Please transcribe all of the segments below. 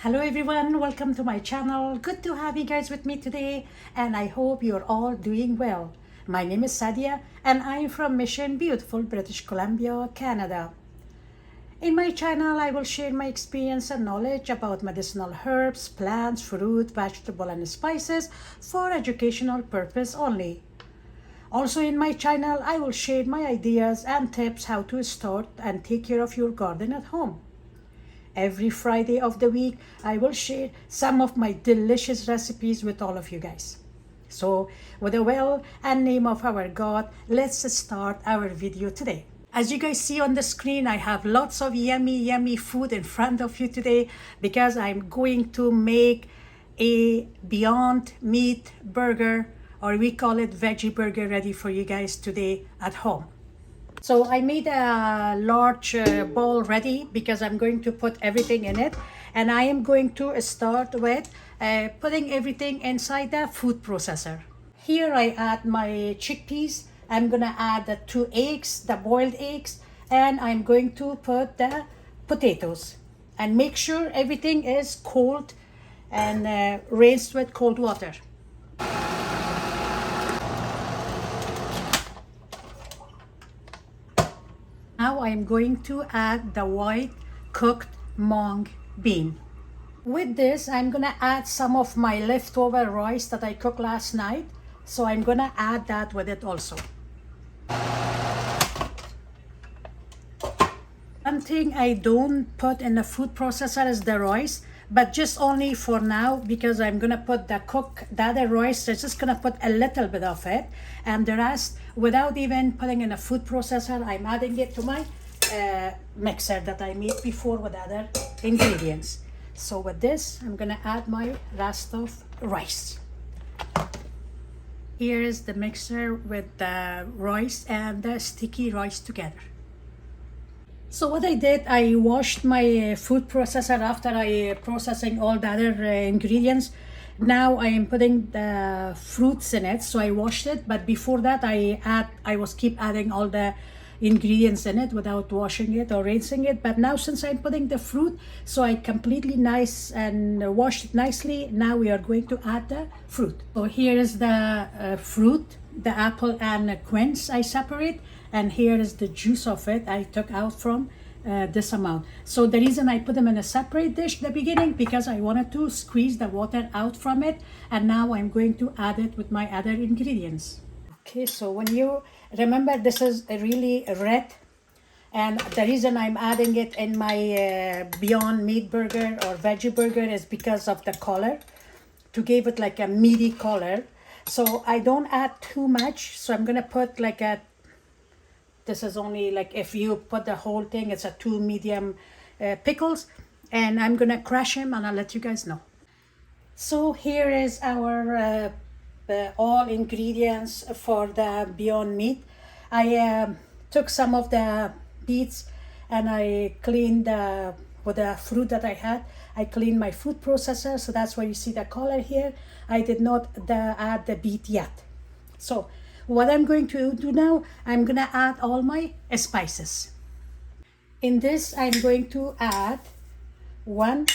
Hello everyone, welcome to my channel. Good to have you guys with me today and I hope you're all doing well. My name is Sadia and I'm from Mission, beautiful British Columbia, Canada. In my channel, I will share my experience and knowledge about medicinal herbs, plants, fruit, vegetable and spices for educational purpose only. Also in my channel, I will share my ideas and tips how to start and take care of your garden at home. Every Friday of the week, I will share some of my delicious recipes with all of you guys. So, with the will and name of our God, let's start our video today. As you guys see on the screen, I have lots of yummy food in front of you today because I'm going to make a Beyond Meat burger, or we call it veggie burger, ready for you guys today at home. So I made a large bowl ready because I'm going to put everything in it, and I am going to start with putting everything inside the food processor. Here I add my chickpeas. I'm gonna add the 2 eggs, the boiled eggs, and I'm going to put the potatoes and make sure everything is cold and rinsed with cold water. Now I'm going to add the white cooked mung bean. With this, I'm gonna add some of my leftover rice that I cooked last night. So I'm gonna add that with it also. One thing I don't put in the food processor is the rice, but just only for now because I'm gonna put the other rice. So I'm just gonna put a little bit of it, and the rest, without even putting in a food processor, I'm adding it to my mixer that I made before with other ingredients. So with this, I'm gonna add my rest of rice. Here is the mixer with the rice and the sticky rice together. So what I did, I washed my food processor after I processing all the other ingredients. Now I am putting the fruits in it, so I washed it. But before that, I was keep adding all the ingredients in it without washing it or rinsing it. But now since I'm putting the fruit, so I completely nice and washed it nicely. Now we are going to add the fruit. So here is the fruit, the apple and the quince I separate. And here is the juice of it I took out from this amount. So the reason I put them in a separate dish at the beginning, because I wanted to squeeze the water out from it, and now I'm going to add it with my other ingredients. Okay, so when you remember, this is a really red, and the reason I'm adding it in my Beyond Meat burger or veggie burger is because of the color, to give it like a meaty color. So I don't add too much, so I'm gonna put like this is only like, if you put the whole thing, it's a 2 medium pickles, and I'm gonna crush them and I'll let you guys know. So here is our all ingredients for the Beyond Meat. I took some of the beets and I cleaned with the fruit that I had. I cleaned my food processor, so that's why you see the color here. I did not add the beet yet. So what I'm going to do now, I'm gonna add all my spices. In this, I'm going to add 1,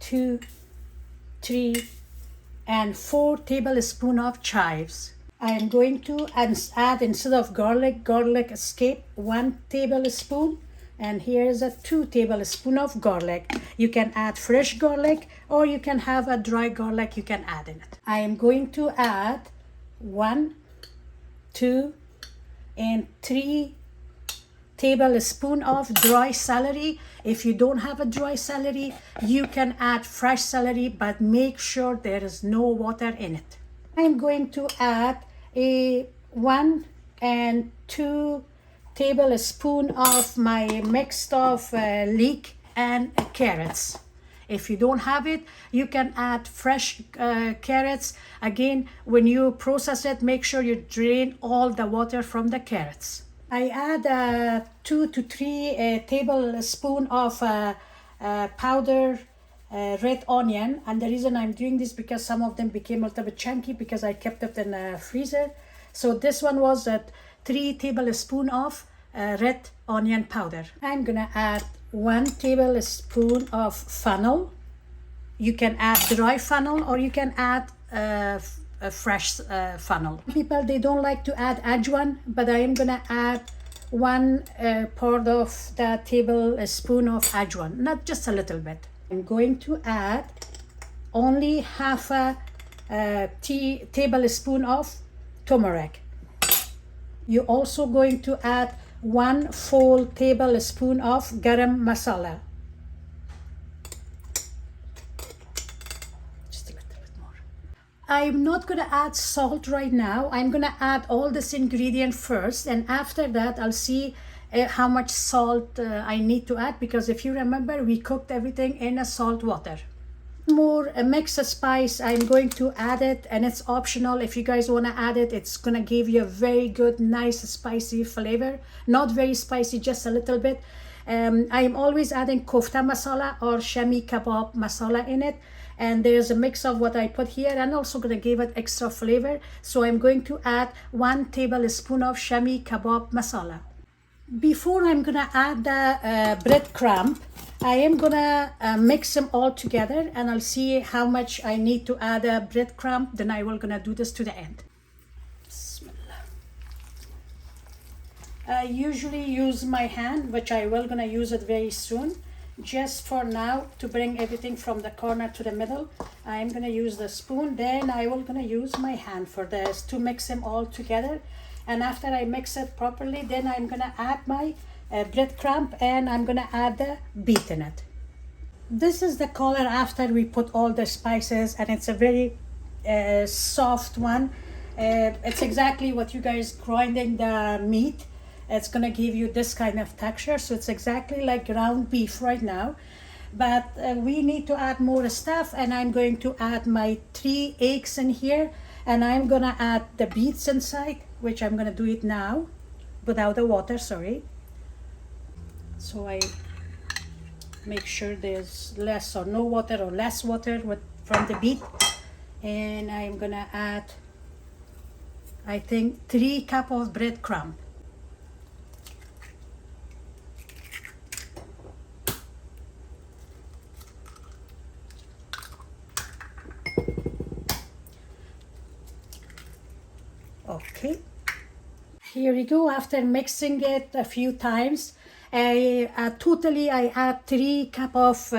2, 3, and 4 tablespoons of chives. I'm going to add, instead of garlic escape 1 tablespoon, and here is a 2 tablespoons of garlic. You can add fresh garlic or you can have a dry garlic you can add in it. I am going to add 1, 2, and 3 tablespoons of dry celery. If you don't have a dry celery, you can add fresh celery, but make sure there is no water in it. I'm going to add a 1 and 2 tablespoons of my mixed of leek and carrots. If you don't have it, you can add fresh carrots. Again, when you process it, make sure you drain all the water from the carrots. I add 2 to 3 tablespoons of powdered red onion, and the reason I'm doing this because some of them became a little bit chunky because I kept it in the freezer. So this one was 3 tablespoons of red onion powder. I'm gonna add 1 tablespoon of fennel, You can add dry fennel or you can add a fresh fennel. People, they don't like to add ajwan, but I am gonna add one part of the tablespoon of ajwan, not just a little bit. I'm going to add only half a tablespoon of turmeric. You're also going to add 1 full tablespoon of garam masala. Just a little bit more. I'm not going to add salt right now. I'm going to add all this ingredient first, and after that I'll see how much salt I need to add, because if you remember, we cooked everything in a salt water. More mixed spice, I'm going to add it, and it's optional. If you guys want to add it, it's gonna give you a very good, nice spicy flavor. Not very spicy, just a little bit. I'm always adding kofta masala or shami kebab masala in it, and there's a mix of what I put here, and also gonna give it extra flavor. So I'm going to add 1 tablespoon of shami kebab masala. Before I'm gonna add the breadcrumb, I am gonna mix them all together, and I'll see how much I need to add a breadcrumb. Then I will gonna do this to the end. Bismillah. I usually use my hand, which I will gonna use it very soon. Just for now, to bring everything from the corner to the middle, I'm gonna use the spoon. Then I will gonna use my hand for this to mix them all together. And after I mix it properly, then I'm gonna add my breadcrumb, and I'm gonna add the beet in it. This is the color after we put all the spices, and it's a very soft one. It's exactly what you guys grinding the meat. It's gonna give you this kind of texture, so it's exactly like ground beef right now. But we need to add more stuff, and I'm going to add my 3 eggs in here, and I'm gonna add the beets inside, which I'm gonna do it now without the water, sorry. So I make sure there's less or no water or less water from the beet. And I'm gonna add, I think, 3 cups of breadcrumb. Okay, here we go. After mixing it a few times, I add 3 cups of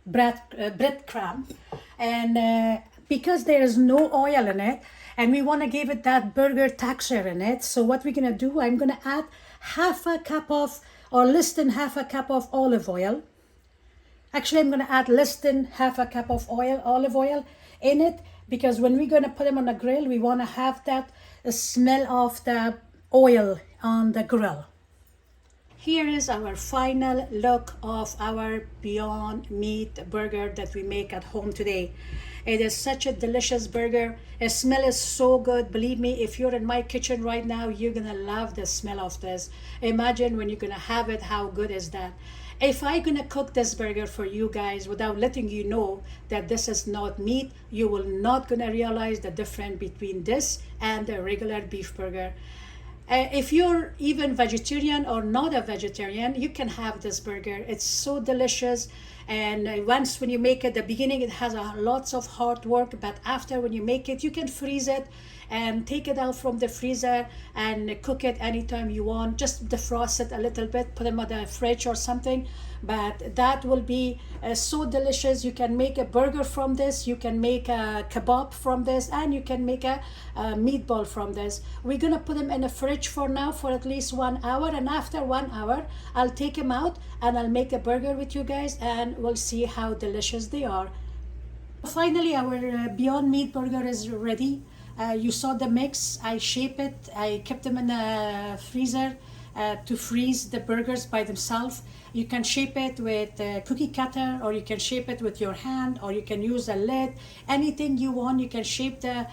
breadcrumb, and because there is no oil in it, and we want to give it that burger texture in it, so what we're gonna do, I'm gonna add half a cup of, or less than half a cup of olive oil. Actually, I'm gonna add less than half a cup of olive oil in it, because when we're gonna put them on the grill, we wanna have that smell of the oil on the grill. Here is our final look of our Beyond Meat burger that we make at home today. It is such a delicious burger. The smell is so good. Believe me, if you're in my kitchen right now, you're gonna love the smell of this. Imagine when you're gonna have it, how good is that? If I'm gonna cook this burger for you guys without letting you know that this is not meat, you will not gonna realize the difference between this and a regular beef burger. If you're even vegetarian or not a vegetarian, you can have this burger. It's so delicious, and once when you make it, the beginning it has lots of hard work, but after when you make it, you can freeze it and take it out from the freezer and cook it anytime you want. Just defrost it a little bit, put them in the fridge or something, but that will be so delicious. You can make a burger from this, you can make a kebab from this, and you can make a meatball from this. We're gonna put them in the fridge for now for at least 1 hour, and after 1 hour I'll take them out and I'll make a burger with you guys, and we'll see how delicious they are. Finally, our Beyond Meat burger is ready. You saw the mix. I shape it. I kept them in the freezer to freeze the burgers by themselves. You can shape it with a cookie cutter, or you can shape it with your hand, or you can use a lid. Anything you want, you can shape the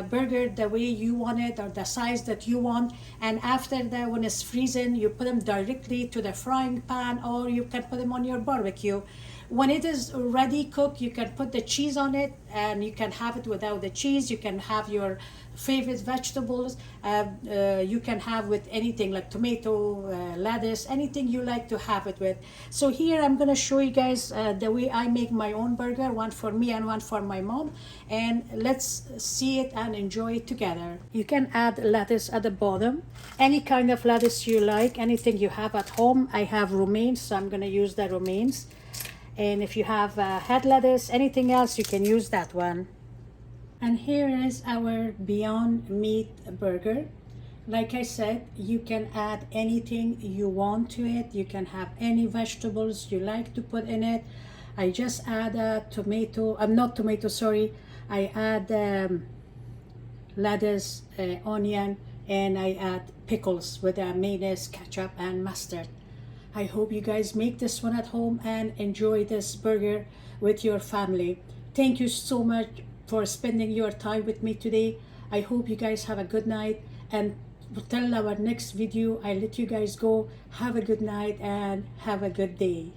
burger the way you want it, or the size that you want. And after that, when it's freezing, you put them directly to the frying pan, or you can put them on your barbecue. When it is ready cooked, you can put the cheese on it, and you can have it without the cheese. You can have your favorite vegetables. You can have with anything like tomato, lettuce, anything you like to have it with. So here I'm gonna show you guys the way I make my own burger, one for me and one for my mom, and let's see it and enjoy it together. You can add lettuce at the bottom, any kind of lettuce you like, anything you have at home. I have romaine, so I'm gonna use the romaines. And if you have head lettuce, anything else, you can use that one. And here is our Beyond Meat burger. Like I said, you can add anything you want to it. You can have any vegetables you like to put in it. I just add a tomato, not tomato, sorry. I add lettuce, onion, and I add pickles with mayonnaise, ketchup, and mustard. I hope you guys make this one at home and enjoy this burger with your family. Thank you so much for spending your time with me today. I hope you guys have a good night, and till our next video, I let you guys go. Have a good night and have a good day.